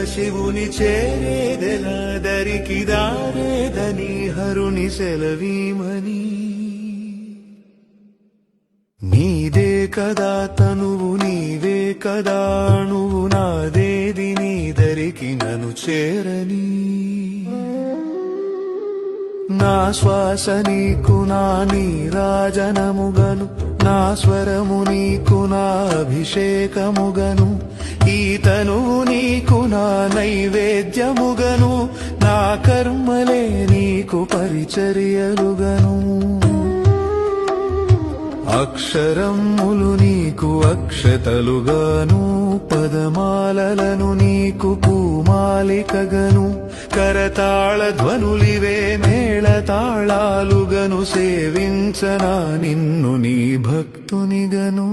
శివుని చేరేదెలా దరికి దారేదని హరుని సెలవీమని నీదే కదా తనువు నీవే కదా నువ్వు నాదేది నీ దరికి నన్ను చేరని నా శ్వాస నీకు నా నీరాజనముగను నా స్వరము నీకు నా అభిషేకముగను ఈ తనువు నీకు నా నైవేద్యముగను నా కర్మలే నీకు పరిచర్యలుగను అక్షరములు నీకు అక్షతలుగాను పదమాలలను నీకు పూమాలికగను కరతాళ ధ్వనులివే మేళతాళాలుగను సేవించనా నిన్ను నీ భక్తునిగను